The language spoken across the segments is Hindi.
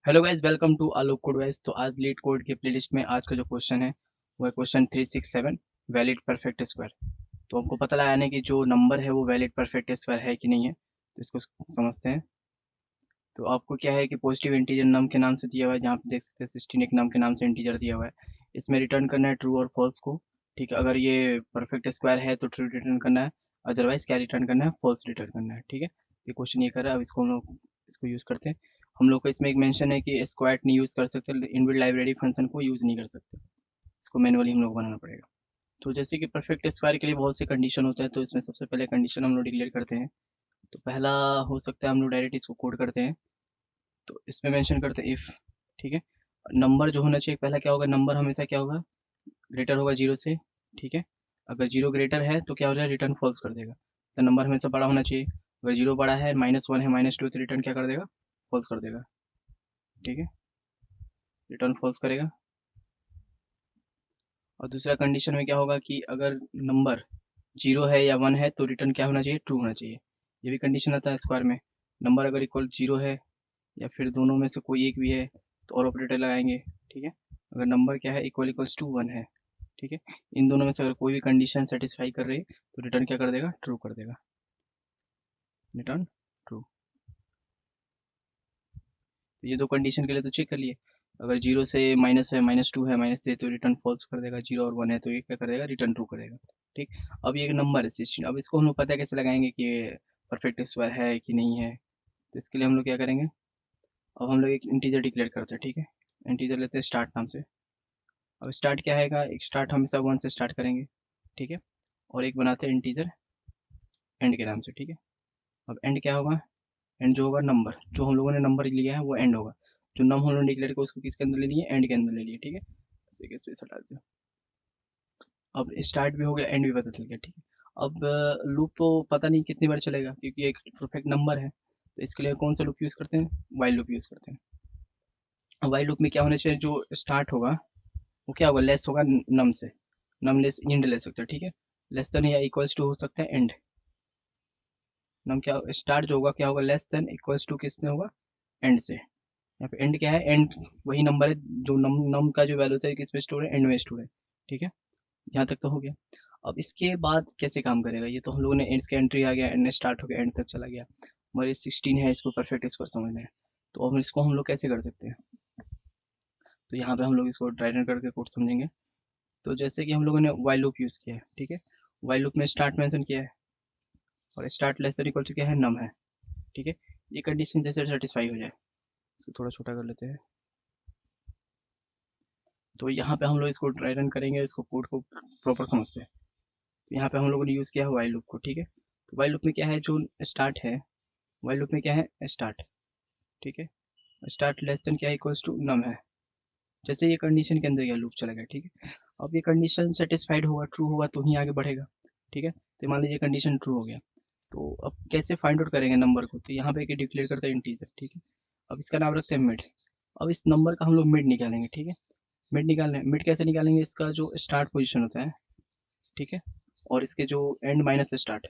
Hello guys, welcome to Alok code guys. तो आज लीड कोड के प्लेलिस्ट में आज का जो क्वेश्चन है वो है क्वेश्चन 367 वैलिड परफेक्ट स्क्वायर। तो हमको पता लगाने कि जो नंबर है वो वैलिड परफेक्ट स्क्वायर है कि नहीं है, तो इसको समझते हैं। तो आपको क्या है कि पॉजिटिव इंटीजर नम के नाम से दिया हुआ है, जहाँ पे देख सकते हैं 16 एक नम के नाम से इंटीजर दिया हुआ है। इसमें रिटर्न करना है ट्रू और फॉल्स को। ठीक है, अगर ये परफेक्ट स्क्वायर है तो ट्रू रिटर्न करना है, अदरवाइज क्या रिटर्न करना है, फॉल्स रिटर्न करना है। ठीक है, ये क्वेश्चन ये कर रहा है। अब इसको हम लोग इसको यूज़ करते हैं। हम लोग को इसमें एक मेंशन है कि स्क्वायर नहीं यूज़ कर सकते, इनबिल्ट लाइब्रेरी फंक्शन को यूज़ नहीं कर सकते, इसको मैनुअली हम लोग बनाना पड़ेगा। तो जैसे कि परफेक्ट स्क्वायर के लिए बहुत से कंडीशन होते हैं, तो इसमें सबसे पहले कंडीशन हम लोग डिक्लेयर करते हैं। तो पहला हो सकता है हम लोग डायरेक्ट इसको कोड करते हैं। तो इसमें मेंशन करते हैं इफ़। ठीक है, नंबर जो होना चाहिए, पहला क्या होगा, नंबर हमेशा क्या होगा, ग्रेटर होगा जीरो से। ठीक है, अगर जीरो ग्रेटर है तो क्या हो जाएगा, रिटर्न फॉल्स कर देगा। तो नंबर हमेशा बड़ा होना चाहिए। अगर जीरो बड़ा है, -1 है, -2, तो रिटर्न क्या कर देगा, फॉल्स कर देगा। ठीक है, रिटर्न फॉल्स करेगा। और दूसरा कंडीशन में क्या होगा कि अगर नंबर जीरो है या वन है तो रिटर्न क्या होना चाहिए, ट्रू होना चाहिए। ये भी कंडीशन आता है स्क्वायर में। नंबर अगर इक्वल जीरो है या फिर दोनों में से कोई एक भी है तो और ऑपरेटर लगाएंगे। ठीक है, अगर नंबर क्या है, इक्वल्स टू वन है। ठीक है, इन दोनों में से अगर कोई भी कंडीशन सेटिस्फाई कर रही है तो रिटर्न क्या कर देगा, ट्रू कर देगा, रिटर्न ट्रू। तो ये दो कंडीशन के लिए तो चेक कर लिए। अगर जीरो से माइनस है, -2 है, -3 तो रिटर्न फॉल्स कर देगा। जीरो और वन है तो ये क्या कर देगा, रिटर्न ट्रू करेगा। ठीक, अब ये एक नंबर है 16। अब इसको हम लोग पता कैसे लगाएंगे कि ये परफेक्ट स्क्वायर है कि नहीं है। तो इसके लिए हम लोग क्या करेंगे, अब हम लोग एक इंटीजर डिक्लेयर करते हैं। ठीक है, इंटीजर लेते हैं स्टार्ट नाम से। अब स्टार्ट क्या है, एक स्टार्ट हमेशा वन से स्टार्ट करेंगे। ठीक है, और एक बनाते हैं इंटीजर एंड के नाम से। ठीक है, अब एंड क्या होगा, एंड जो होगा नंबर, जो हम लोगों ने नंबर लिया है वो एंड होगा। जो नम हम लोगों ने डिक्लेयर किया उसको किसके अंदर ले लिए, एंड के अंदर ले लिए। ठीक है, ऐसे के स्पेस हटा दो। अब स्टार्ट भी हो गया, एंड भी पता चल गया। ठीक है, अब लूप तो पता नहीं कितनी बार चलेगा क्योंकि एक परफेक्ट नंबर है। तो इसके लिए कौन सा लूप यूज़ करते हैं, वाइल लूप यूज़ करते हैं। वाइल लूप में क्या होना चाहिए, जो स्टार्ट होगा वो क्या होगा, लेस होगा नम से। नम लेस इंड ले सकते हो। ठीक है, लेस देन या इक्वल्स टू हो सकता है एंड। नम क्या, स्टार्ट जो होगा क्या होगा, लेस देन इक्वल्स टू किसने होगा, एंड से। यहाँ पे एंड क्या है, एंड वही नंबर है जो नम नम का जो वैल्यू था किस में स्टोर है, एंड में स्टोर है। ठीक है, यहाँ तक तो हो गया। अब इसके बाद कैसे काम करेगा, ये तो हम लोगों ने एंड्स का एंट्री आ गया, एंड स्टार्ट हो गया, एंड तक चला गया। हमारे 16 है, इसको परफेक्ट स्क्वायर समझना है। तो अब इसको हम लोग कैसे कर सकते हैं, तो यहाँ पे हम लोग इसको ड्राई रन करके कोड समझेंगे। तो जैसे कि हम लोगों ने वाइल लूप यूज़ किया है। ठीक है, वाइल लूप में स्टार्ट मेंशन किया है और start less than equal to क्या है, नम है। ठीक है, ये कंडीशन जैसे सेटिस्फाई हो जाए, इसको थोड़ा छोटा कर लेते हैं। तो यहाँ पे हम लोग इसको ड्राई रन करेंगे, इसको कोड को प्रॉपर समझते हैं। तो यहाँ पे हम लोगों ने यूज़ किया है वाइल लूप को। ठीक है, तो वाइल लूप में क्या है, जो स्टार्ट है, वाइल लूप में क्या है, स्टार्ट। ठीक है, स्टार्ट लेस देन क्या है, इक्वल्स टू नम है। जैसे ये कंडीशन के अंदर यह लूप चला गया। ठीक है, अब ये कंडीशन सेटिस्फाइड होगा, ट्रू होगा तो ही आगे बढ़ेगा। ठीक है, तो मान लीजिए कंडीशन ट्रू हो गया, तो अब कैसे फाइंड आउट करेंगे नंबर को, तो यहाँ पे डिक्लेयर करते हैं इंटीजर। ठीक है, अब इसका नाम रखते हैं मिड। अब इस नंबर का हम लोग मिड निकालेंगे। ठीक है, मिड निकालना है, मिड कैसे निकालेंगे, इसका जो स्टार्ट पोजीशन होता है। ठीक है, और इसके जो एंड माइनस स्टार्ट,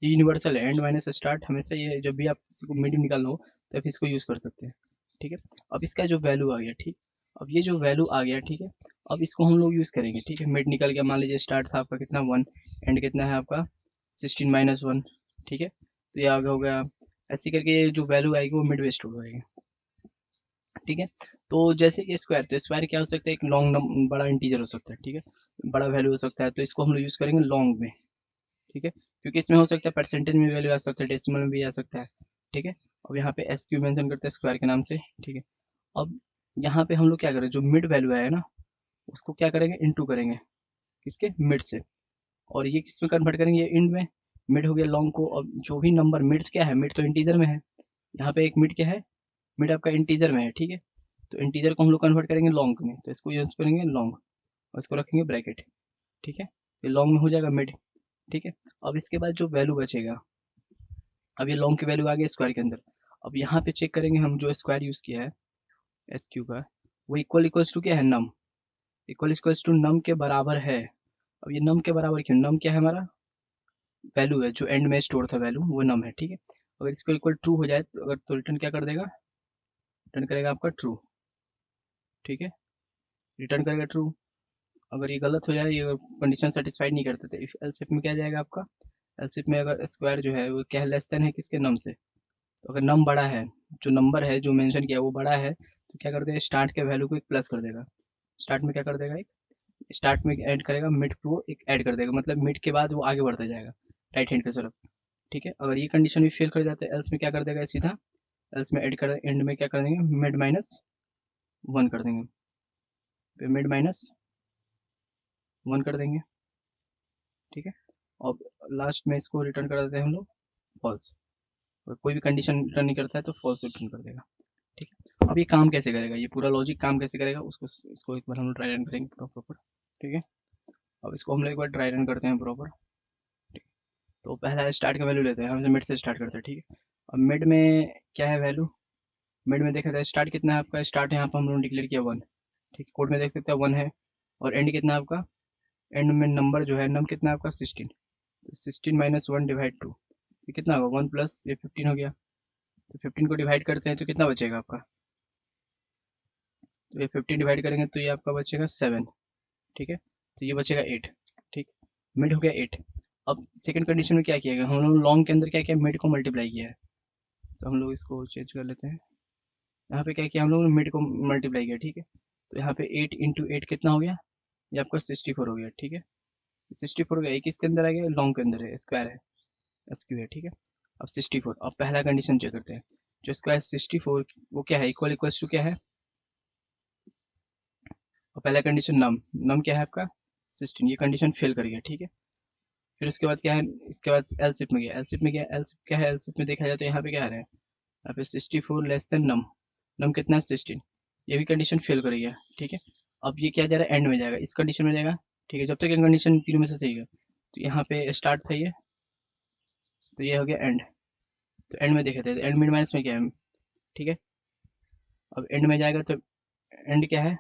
ये यूनिवर्सल है, एंड माइनस स्टार्ट हमेशा, ये जब भी आप किसी को मिड निकालना हो तो आप इसको यूज़ कर सकते हैं। ठीक है, अब इसका जो वैल्यू आ गया, ठीक, अब ये जो वैल्यू आ गया, ठीक है, अब इसको हम लोग यूज़ करेंगे। ठीक है, मिड निकल गया, मान लीजिए स्टार्ट था आपका कितना, वन, एंड कितना है आपका 16 - 1। ठीक है, तो ये आगे हो गया, ऐसे करके ये जो वैल्यू आएगी वो मिड में स्टोर होएगी। ठीक है, तो जैसे कि स्क्वायर, तो स्क्वायर क्या हो सकता है, एक लॉन्ग बड़ा इंटीजर हो सकता है। ठीक है, बड़ा वैल्यू हो सकता है, तो इसको हम लोग यूज़ करेंगे लॉन्ग में। ठीक है, क्योंकि इसमें हो सकता है परसेंटेज में वैल्यू आ सकता है, डेसिमल में भी आ सकता है। ठीक है, अब यहाँ पे एस क्यू मेंशन करते हैं स्क्वायर के नाम से। ठीक है, अब यहाँ पे हम लोग क्या करें, जो मिड वैल्यू आएगा ना उसको क्या करेंगे, इनटू करेंगे किसके, मिड से। और ये किस में कन्वर्ट करेंगे, ये इंड में। मिड हो गया लॉन्ग को, अब जो भी नंबर, मिड क्या है, मिड तो इंटीजर में है। यहाँ पे एक मिड क्या है, मिड आपका इंटीजर में है। ठीक है, तो इंटीजर को हम लोग कन्वर्ट करेंगे लॉन्ग में, तो इसको यूज करेंगे लॉन्ग और इसको रखेंगे ब्रैकेट। ठीक है, ये लॉन्ग में हो जाएगा मिड। ठीक है, अब इसके बाद जो वैल्यू बचेगा, अब ये लॉन्ग की वैल्यू आ गई स्क्वायर के अंदर। अब यहाँ पे चेक करेंगे हम, जो स्क्वायर यूज किया है एस क्यू का, वो इक्वल्स टू क्या है, नम। इक्वल्स टू नम के बराबर है। अब ये नम के बराबर क्यों, नम क्या है हमारा, वैल्यू है जो एंड में स्टोर था वैल्यू, वो नम है। ठीक है, अगर इसको इक्वल ट्रू हो जाए तो अगर, तो रिटर्न क्या कर देगा, रिटर्न करेगा आपका ट्रू, ठीक है, रिटर्न करेगा ट्रू। अगर ये गलत हो जाए, ये कंडीशन सेटिस्फाइड नहीं करते, तो इफ एल्स इफ में क्या जाएगा आपका, एल्स इफ में अगर स्क्वायर जो है वो क्या है, लेस देन है किसके, नम से। तो अगर नम बड़ा है, जो नंबर है जो मेंशन किया है वो बड़ा है, तो क्या कर देगा, स्टार्ट के वैल्यू को एक प्लस कर देगा। स्टार्ट में क्या कर देगा, एक स्टार्ट में ऐड करेगा, मिड को एक ऐड कर देगा, मतलब मिड के बाद वो आगे बढ़ता जाएगा राइट हैंड की तरफ, ठीक है। अगर ये कंडीशन भी फेल कर जाता है, एल्स में क्या कर देगा, सीधा एल्स में ऐड कर, एंड में क्या कर देंगे, मिड माइनस वन कर देंगे, फिर मिड माइनस वन कर देंगे, ठीक है। और लास्ट में इसको रिटर्न कर देते हैं हम लोग फॉल्स। अगर कोई भी कंडीशन रिटर्न नहीं करता है तो फॉल्स रिटर्न कर देगा, ठीक है। अब ये काम कैसे करेगा, ये पूरा लॉजिक काम कैसे करेगा, उसको इसको एक बार हम लोग ट्राई रन करेंगे प्रॉपर, ठीक है। अब इसको हम लोग एक बार ट्राई रन करते हैं प्रॉपर, ठीक है। तो पहला स्टार्ट का वैल्यू लेते हैं, हम मिड से स्टार्ट करते हैं, ठीक है। अब मिड में क्या है वैल्यू, मिड में देखा जाए स्टार्ट कितना है आपका, स्टार्ट यहाँ पर हम लोगों ने डिक्लेयर किया वन, ठीक है, कोड में देख सकते हैं वन है। और एंड कितना है आपका, एंड में नंबर जो है नम कितना है आपका 16, तो 16 माइनस वन डिवाइड टू, ये कितना होगा, वन प्लस ये 15 हो गया। तो 15 को डिवाइड करते हैं तो कितना बचेगा आपका, तो ये 15 डिवाइड करेंगे तो ये आपका बचेगा 7, ठीक है। तो ये बचेगा 8, ठीक, मिड हो गया 8। अब सेकंड कंडीशन में क्या किया गया, हम लोग लॉन्ग के अंदर क्या किया, मिड को मल्टीप्लाई किया है। तो हम लोग इसको चेंज कर लेते हैं, यहाँ पे क्या किया हम लोग ने, मिड को मल्टीप्लाई किया, ठीक है। तो यहाँ पे 8 इंटू 8 कितना हो गया, ये आपका 64 हो गया, ठीक है। 64 हो गया, एक इसके अंदर आ गया, लॉन्ग के अंदर है, स्क्वायर है, एसक्यू है, ठीक है। अब 64, अब पहला कंडीशन चेक करते हैं, जो स्क्वायर 64 वो क्या है, इक्वल इक्वल्स टू क्या है, और पहला कंडीशन नम, नम क्या है आपका 16, ये कंडीशन फेल कर गया, ठीक है। फिर उसके बाद क्या है, इसके बाद एलसिप में गया, एलसिप में गया, एलसिप क्या है, एलसिप में देखा जाए तो यहाँ पे क्या आ रहा है, यहाँ पे 64 लेस देन नम, नम कितना है 16, ये भी कंडीशन फेल कर गया, ठीक है। अब ये क्या जा रहा है, एंड में जाएगा, इस कंडीशन में जाएगा, ठीक है, जब तक ये कंडीशन तीनों में से सही है। तो यहाँ पे स्टार्ट था ये, तो ये हो गया एंड, तो एंड में देखे थे, एंड मिड माइनस में क्या है, ठीक है। अब एंड में जाएगा तो एंड क्या है,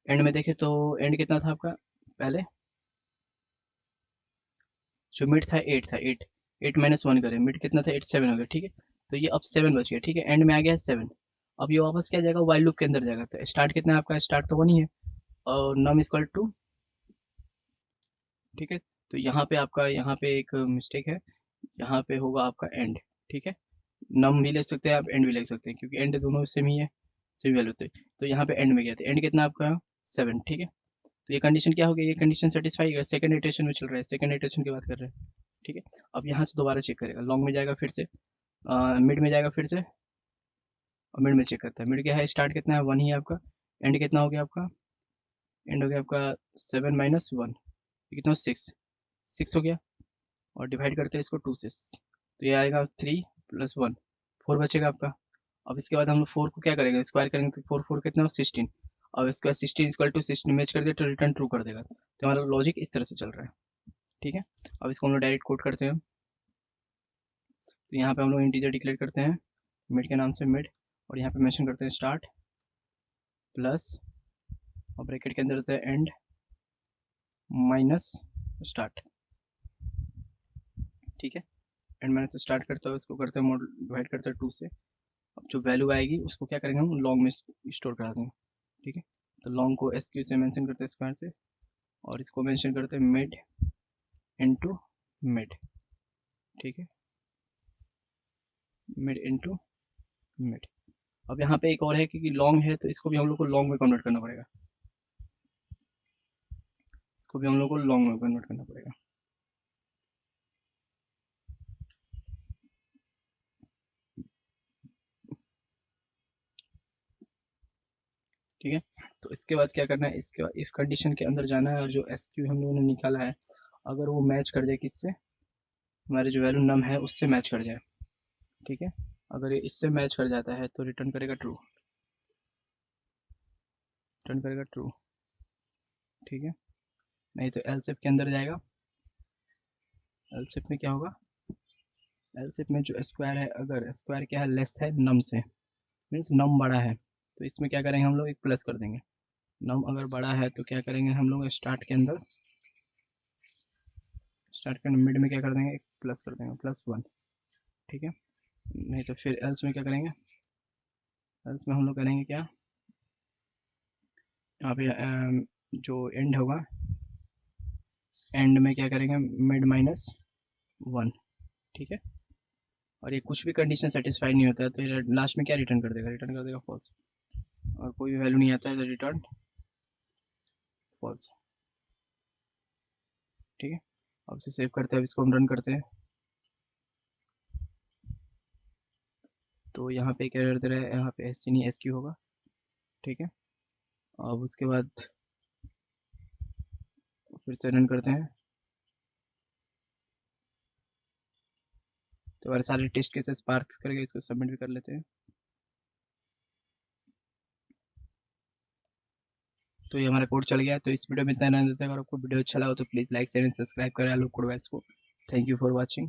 एंड में देखे तो एंड कितना था आपका, पहले जो मिड था 8 था, 8 8 माइनस वन करें, मिड कितना था 8, 7 हो गया, ठीक है। तो ये अब 7 बच गया, ठीक है, एंड में आ गया 7। अब ये वापस क्या जाएगा, वाइल लूप के अंदर जाएगा, तो स्टार्ट कितना है आपका, स्टार्ट तो 1 ही है, और नम इक्वल टू, ठीक है। तो यहाँ पे आपका, यहाँ पे एक मिस्टेक है, यहाँ पे होगा आपका एंड, ठीक है। नम भी ले सकते हैं आप, एंड भी ले सकते हैं, क्योंकि एंड दोनों सेम ही है, सेम वैल्यू होते हैं। तो यहाँ पे एंड में गया था, एंड कितना आपका 7, ठीक है। तो ये कंडीशन क्या हो गई, ये कंडीशन सेटिस्फाई है, सेकंड इटरेशन में चल रहा है, सेकंड इटरेशन की बात कर रहे हैं, ठीक है। अब यहाँ से दोबारा चेक करेगा, लॉन्ग में जाएगा फिर से, मिड में जाएगा फिर से, और मिड में चेक करता है, मिड क्या है, स्टार्ट कितना है 1 ही है आपका, एंड कितना हो गया आपका, एंड हो गया आपका 7 माइनस वन, कितना 6, 6 हो गया, और डिवाइड करते हैं इसको 2 से, तो ये आएगा 3 प्लस 1, 4 बचेगा आपका। अब इसके बाद हम लोग 4 को क्या करेंगे, स्क्वायर करेंगे, तो 4 4 कितना हो 16, अब इसके बाद 16 इक्वल टू 16 मैच कर दिया तो रिटर्न ट्रू कर देगा। तो हमारा लॉजिक इस तरह से चल रहा है, ठीक है। अब इसको हम लोग डायरेक्ट कोड करते हैं, तो यहाँ पे हम लोग इंटीजर डिक्लेयर करते हैं मिड के नाम से मिड, और यहाँ पे मेंशन करते हैं स्टार्ट प्लस, और ब्रैकेट के अंदर होता है एंड माइनस स्टार्ट, ठीक है। एंड माइनस स्टार्ट करते हैं, उसको करते हैं मोड, डिवाइड करते हैं 2 से। अब जो वैल्यू आएगी उसको क्या करेंगे हम, लॉन्ग में स्टोर करा देंगे, ठीक है। तो लॉन्ग को एसक्यू से मेंशन करते हैं स्क्वायर से, और इसको मेंशन करते हैं मिड इनटू मिड, ठीक है, मिड इनटू मिड। अब यहाँ पे एक और है कि लॉन्ग है, तो इसको भी हम लोग को लॉन्ग में कन्वर्ट करना पड़ेगा, इसको भी हम लोग को लॉन्ग में कन्वर्ट करना पड़ेगा, ठीक है। तो इसके बाद क्या करना है, इसके बाद इफ कंडीशन के अंदर जाना है, और जो एसक्यू हम लोगों ने निकाला है अगर वो मैच कर जाए किससे, हमारे जो वैल्यू नम है उससे मैच कर जाए, ठीक है। अगर ये इससे मैच कर जाता है तो रिटर्न करेगा ट्रू, रिटर्न करेगा ट्रू, ठीक है। नहीं तो एलसिफ के अंदर जाएगा, एलसिफ में क्या होगा, एलसिफ में जो स्क्वायर है, अगर स्क्वायर क्या है, लेस है नम से, मीन्स नम बड़ा है, तो इसमें क्या करेंगे हम लोग, एक प्लस कर देंगे। नम अगर बड़ा है तो क्या करेंगे हम लोग, स्टार्ट के अंदर, स्टार्ट के अंदर मिड में क्या कर देंगे, एक प्लस कर देंगे, +1, ठीक है। नहीं तो फिर एल्स में क्या करेंगे, इसमें हम लोग करेंगे क्या, यहाँ पे जो एंड होगा, एंड में क्या करेंगे, मिड -1, ठीक है। और ये कुछ भी कंडीशन सेटिस्फाई नहीं होता है तो ये लास्ट में क्या रिटर्न कर देगा, रिटर्न कर देगा फॉल्स। और कोई भी वैल्यू नहीं आता है तो रिटर्न फॉल्स, ठीक है। अब इसे सेव करते हैं, अब इसको हम रन करते हैं। तो यहाँ पे क्या करते रहे, यहाँ पे SC नहीं SQ होगा, ठीक है। अब उसके बाद फिर से रन करते हैं, तो हमारे सारे टेस्ट केसेस पार्स करके इसको सबमिट भी कर लेते हैं। तो ये हमारा कोड चल गया। तो इस वीडियो में इतना रहने देते हैं। अगर आपको वीडियो अच्छा लगा तो please like share and subscribe करें आलोक कोड वाइब्स को। Thank you for watching.